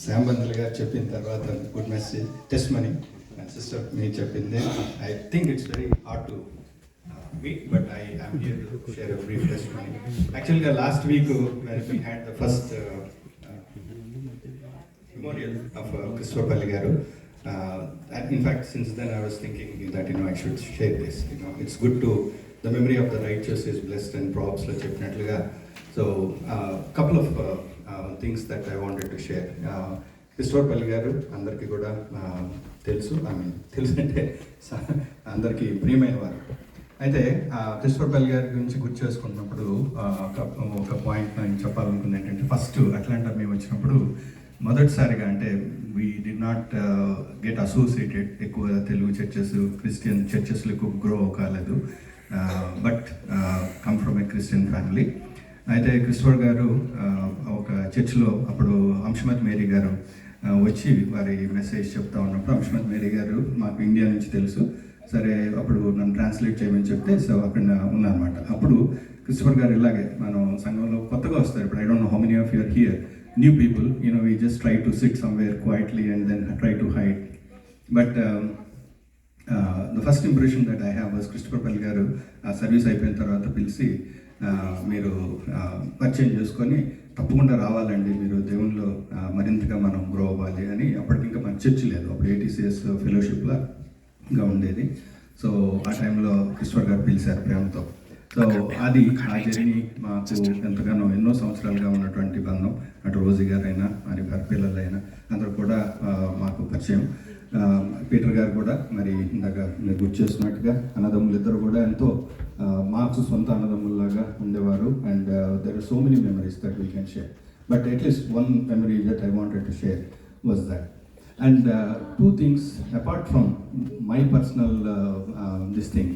Sam Bandal గారు చెప్పిన తర్వాత good message testimony sister మీరు చెప్పింది I think it's very hard to meet but I am here to share a brief testimony. యాక్చువల్గా last week we had the first memorial of Christopher Palli garu. In fact, since then I was thinking that I should share this. It's good to the memory of the righteous is blessed and props la cheppinatluga. So couple of things that I wanted to share. Christopher Palli garu andarki kuda telusu. I mean telusante andarki ప్రియమైన వారు. అయితే Christopher పల్లి గారి గురించి గుర్తు చేసుకున్నప్పుడు ఒక point నేను చెప్పాలనుకుంది ఏంటంటే, ఫస్ట్ అట్లాంటా మేము వచ్చినప్పుడు మొదటిసారిగా అంటే we did not get associated ఎక్కువ తెలుగు చర్చెస్ క్రిస్టియన్ చర్చెస్లో ఎక్కువ గ్రో కాలేదు, but come from a Christian family. అయితే క్రిస్టోఫర్ గారు ఒక చర్చ్లో అప్పుడు అంశుమతి మేరీ గారు వచ్చి వారి మెసేజ్ చెప్తా ఉన్నప్పుడు, అంశుమతి మేరీ గారు మాకు ఇండియా నుంచి తెలుసు, సరే అప్పుడు నన్ను ట్రాన్స్లేట్ చేయమని చెప్తే సో అక్కడ ఉన్నానమాట. అప్పుడు క్రిస్టోఫర్ గారు ఇలాగే మనం సంఘంలో కొత్తగా వస్తారు, ఇప్పుడు I don't know how many of your here new people, we just try to sit somewhere quietly and then try to hide, but the first impression that I have was Christopher Palli garu service అయిపోయిన తర్వాత పిలిచి మీరు పరిచయం చేసుకొని తప్పకుండా రావాలండి, మీరు దేవునిలో మరింతగా మనం గ్రో అవ్వాలి అని. అప్పటికి ఇంకా మన చర్చ్ లేదు, అప్పుడు ATCS ఫెలోషిప్గా ఉండేది. సో ఆ టైంలో క్రిస్టోఫర్ గారు పిలిచారు ప్రేమతో. సో అది ఆ జర్నీ మాకు ఎంతగానో ఎన్నో సంవత్సరాలుగా ఉన్నటువంటి బంధం. అటు రోజీ గారైనా మరి వారి పిల్లలైనా అందరూ కూడా మాకు పరిచయం. పీటర్ గారు కూడా మరి ఇందాక మీరు గుర్తు చేసినట్టుగా అన్నదమ్ములు ఇద్దరు కూడా ఎంతో మాకు సొంత అన్నదమ్ముల్లాగా ఉండేవారు. And there are so many memories that we can share, but at least one memory that I wanted to share was that. And two things apart from my personal this thing,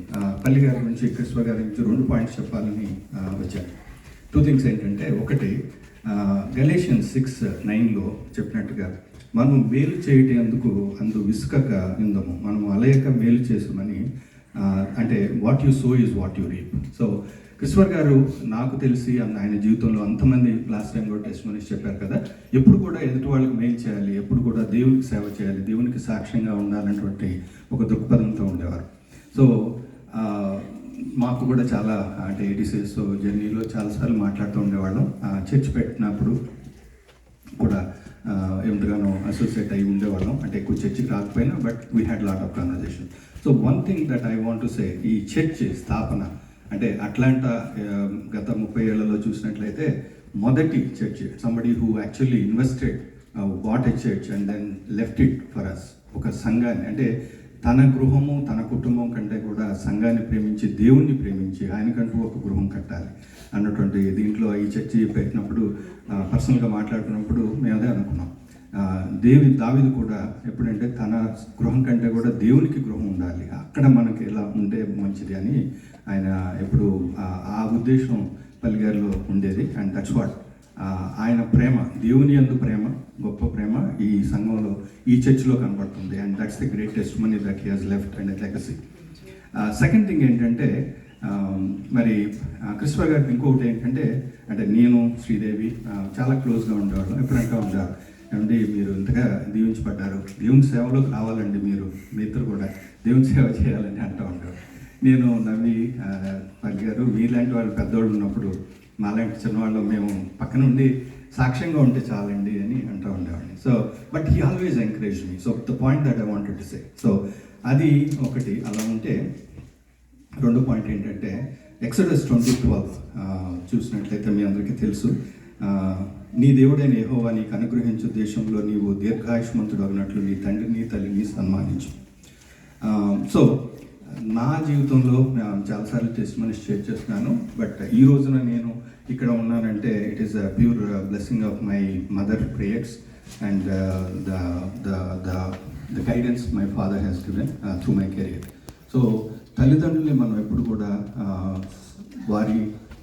పల్లి గారి గురించి క్రిస్టోఫర్ గారి గురించి 2 points చెప్పాలని వచ్చాను. 2 things ఏంటంటే, ఒకటి Galatians 6:9లో చెప్పినట్టుగా మనం మేలు చేయటందుకు అందు విసుకక ఇందము, మనం అలయక మేలు చేసుమని, అంటే what you so is what you reap. So Christopher గారు నాకు తెలిసి ఆయన జీవితంలో అంతమంది లాస్ట్ టైం కూడా టెస్టిమనీస్ చెప్పారు కదా, ఎప్పుడు కూడా ఎదుటి వాళ్ళకి మేలు చేయాలి, ఎప్పుడు కూడా దేవునికి సేవ చేయాలి, దేవునికి సాక్ష్యంగా ఉండాలన్నటువంటి ఒక దృక్పథంతో ఉండేవారు. సో మాకు కూడా చాలా అంటే ATCS జర్నీలో చాలాసార్లు మాట్లాడుతూ ఉండేవాళ్ళం. చర్చ్ పెట్టినప్పుడు కూడా ఎంతగానో అసోసియేట్ అయ్యి ఉండేవాళ్ళం, అంటే ఎక్కువ చర్చికి రాకపోయినా but we had lot of conversation. So one thing that I want to say, ఈ చర్చ్ స్థాపన అంటే అట్లాంటా గత 30 ఏళ్లలో చూసినట్లయితే మొదటి church, somebody who actually invested bought a church and then left it for us, ఒక సంఘాన్ని అంటే తన గృహము తన కుటుంబం కంటే కూడా సంఘాన్ని ప్రేమించి దేవుణ్ణి ప్రేమించి ఆయనకంటూ ఒక గృహం కట్టాలి అన్నటువంటి దీంట్లో ఈ చర్చి పెట్టినప్పుడు పర్సనల్గా మాట్లాడుతున్నప్పుడు మేము అదే అనుకున్నాం. దావీదు కూడా ఎప్పుడంటే తన గృహం కంటే కూడా దేవునికి గృహం ఉండాలి, అక్కడ మనకి ఎలా ఉంటే మంచిది అని ఆయన ఎప్పుడు ఆ ఉద్దేశం పల్లి గారిలో ఉండేది. అండ్ దట్స్ వాట్ ఆయన ప్రేమ, దేవుని యందు ప్రేమ, గొప్ప ప్రేమ ఈ సంఘంలో ఈ చర్చ్లో కనబడుతుంది. And that's the great testimony that he has left and legacy. Second thing ఏంటంటే, మరి క్రిస్టోఫర్ గారికి ఇంకొకటి ఏంటంటే, అంటే నేను శ్రీదేవి చాలా క్లోజ్గా ఉండేవాళ్ళం. ఎప్పుడంటే ఉండేవారు, ఏమండి మీరు ఇంతగా దీవించబడ్డారు, దేవుని సేవలోకి రావాలండి, మీ ఇద్దరు కూడా దేవుని సేవ చేయాలని అంటూ ఉంటారు. నేను నవ్వి, పల్లి గారు మీలాంటి వాళ్ళు పెద్దవాళ్ళు ఉన్నప్పుడు మాలాంటి చిన్నవాళ్ళు మేము పక్కన ఉండి సాక్ష్యంగా ఉంటే చాలండి అని అంటూ ఉండేవాడిని. So but he always encourage me. So the point that I wanted to say, so అది ఒకటి అలా ఉంటే. 2 పాయింట్ ఏంటంటే, ఎక్సోడస్ 20:12 చూసినట్లయితే మీ అందరికీ తెలుసు, నీ దేవుడైన యెహోవా నీకు అనుగ్రహించు దేశంలో నీవు దీర్ఘాయుష్మంతుడు అగినట్లు నీ తండ్రిని తల్లిని సన్మానించు. సో నా జీవితంలో చాలాసార్లు టెస్టిమనీస్ షేర్ చేస్తున్నాను, బట్ ఈ రోజున నేను ఇక్కడ ఉన్నానంటే it is a pure blessing of my mother prayers and the guidance my father has given through my career. So తల్లిదండ్రుల్ని మనం ఎప్పుడు కూడా వారి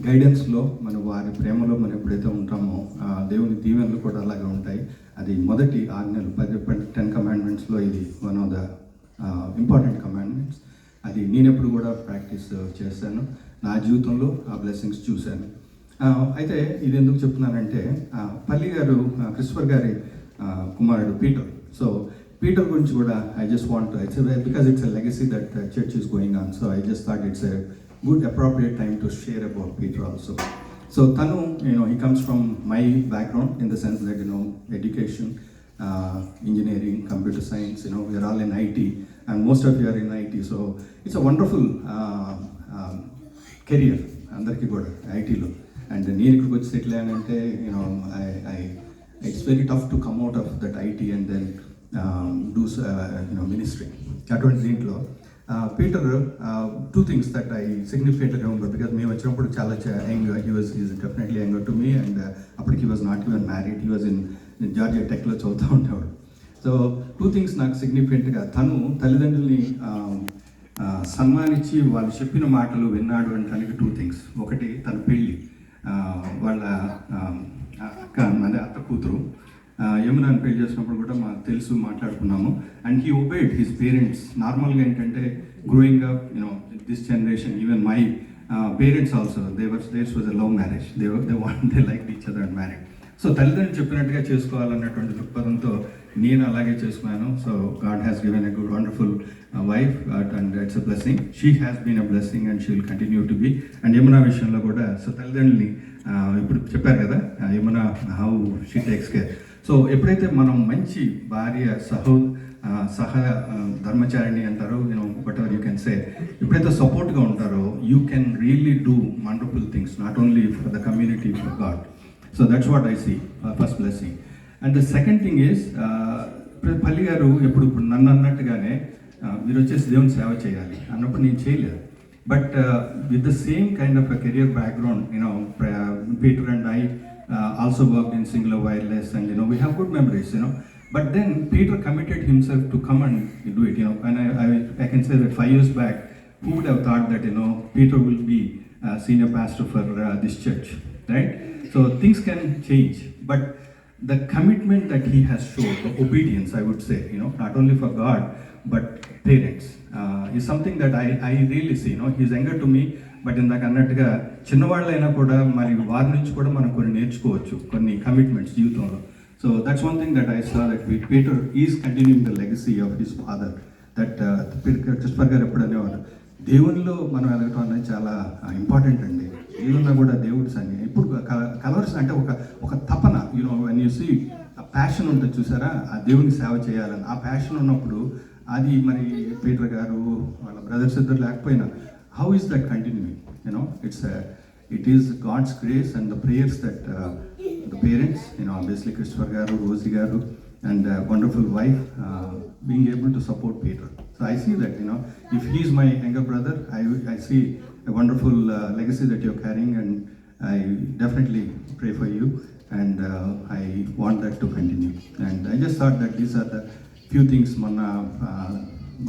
గైడెన్స్లో వారి ప్రేమలో మనం ఎప్పుడైతే ఉంటామో దేవుని దీవెనలు కూడా అలాగే ఉంటాయి. అది మొదటి ఆజ్ఞలు 10 కమాండ్మెంట్స్లో ఇది one of the important commandments. అది నేను ఎప్పుడు కూడా ప్రాక్టీస్ చేశాను, నా జీవితంలో ఆ బ్లెస్సింగ్స్ చూశాను. అయితే ఇది ఎందుకు చెప్తున్నానంటే, పల్లి గారు క్రిస్టోఫర్ గారి కుమారుడు పీటర్. సో పీటర్ గురించి కూడా I just want it's because it's a legacy that church is going on. So I just thought it's a good appropriate time to share about Peter also. So తను he comes from my background in the sense that education, engineering, computer science, we are all in IT and most of you are in IT. So it's a wonderful career అందరికీ కూడా ఐటీలో. And నేను ఇక్కడికి వచ్చి settle అయ్యానంటే it's very tough to come out of that IT and then do ministry. అటువంటి దీంట్లో Peter two things that I significantly remember because మేము వచ్చినప్పుడు చాలా young, he is definitely younger to me and అప్పటికి he was not even married, he was in Georgia టెక్లో చదువుతూ ఉండేవాడు. So two things నాకు సిగ్నిఫికెంట్గా, తను తల్లిదండ్రుల్ని సన్మానించి వాళ్ళు చెప్పిన మాటలు విన్నాడు అనడానికి two things. ఒకటి తన పెళ్ళి, వాళ్ళ అత్త కూతురు యమునాని పెళ్లి చేసినప్పుడు కూడా మాకు తెలుసు, మాట్లాడుకున్నాము. And he obeyed his parents. నార్మల్గా ఏంటంటే growing up this generation, even my parents also theirs was a love marriage, they like each other and married. So తల్లిదండ్రులు చెప్పినట్టుగా చేసుకోవాలన్నటువంటి దృక్పథంతో నేను అలాగే చేసుకున్నాను. So God has given a good wonderful wife and it's a blessing. She has been a blessing and she will continue to be. And Yamuna విషయంలో కూడా so తల్లిదండ్రుల్ని ఇప్పుడు చెప్పారు కదా Yamuna how she takes care. So ఎప్పుడైతే మనం మంచి భార్య సహ ధర్మచారిణి అంటారో, whatever you can say, ఎప్పుడైతే సపోర్ట్గా ఉంటారో you can really do wonderful things not only for the community, for God. So that's what I see first blessing. And the second thing is Palli గారు ఇప్పుడు నన్ను అన్నట్టుగానే మీరు వచ్చేసి దేవుని సేవ చేయాలి అన్నప్పుడు నేను చేయలేదు. But with the same kind of a career background, Peter and I also worked in Singular Wireless and we have good memories, but then Peter committed himself to come and do it, and I can say that 5 years back who would have thought that Peter will be senior pastor for this church, right? So things can change, but the commitment that he has shown, the obedience, I would say, not only for God but parents, is something that I really see. He's younger to me, but ఇందాక అన్నట్టుగా చిన్నవాళ్ళైనా కూడా మరి వారి నుంచి కూడా మనం కొన్ని నేర్చుకోవచ్చు, కొన్ని కమిట్మెంట్స్ జీవితంలో. So that's one thing that I saw that Peter is continuing the legacy of his father. That Christopher గారు ఎప్పుడు అనేవారు, దేవునిలో మనం ఎదగటం అనేది చాలా ఇంపార్టెంట్ అండి. దేవుల్లో కూడా దేవుడి సంగతి ఇప్పుడు కలవర్స్ అంటే ఒక తపన, వెన్ యూ సీ ప్యాషన్ ఉంటుంది చూసారా, ఆ దేవుని సేవ చేయాలని ఆ ప్యాషన్ ఉన్నప్పుడు అది మరి పీటర్ గారు వాళ్ళ బ్రదర్స్ ఇద్దరు లేకపోయినా how is that continuing? It is God's grace and the prayers that the parents, obviously Christopher garu, Rosie garu, and wonderful wife being able to support Peter. So I see that, if he is my younger brother, I see a wonderful legacy that you're carrying, and I definitely pray for you, and I want that to continue. And I just thought that these are the few things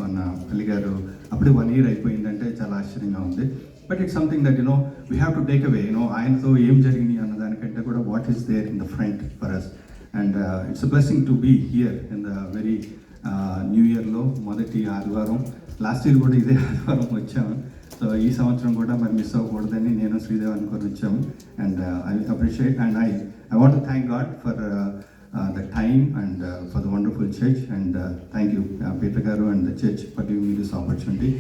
మన పల్లి గారు అప్పుడే 1 year అయిపోయిందంటే చాలా ఆశ్చర్యంగా ఉంది. But it's something that we have to take away, ఆయనతో ఏం జరిగింది అన్న దానికంటే కూడా what is there in the front for us. And it's a blessing to be here in the very new ఇయర్లో మొదటి ఆదివారం. లాస్ట్ ఇయర్ కూడా ఇదే ఆదివారం వచ్చాము. సో ఈ సంవత్సరం కూడా మరి మిస్ అవ్వకూడదని నేను శ్రీదేవ్ అనుకొని వచ్చాము. And I appreciate and I want to thank God for the time and for the wonderful church, and thank you Peter garu and the church for giving me this opportunity.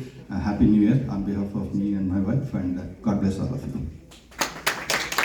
Happy New Year on behalf of me and my wife, and God bless all of you.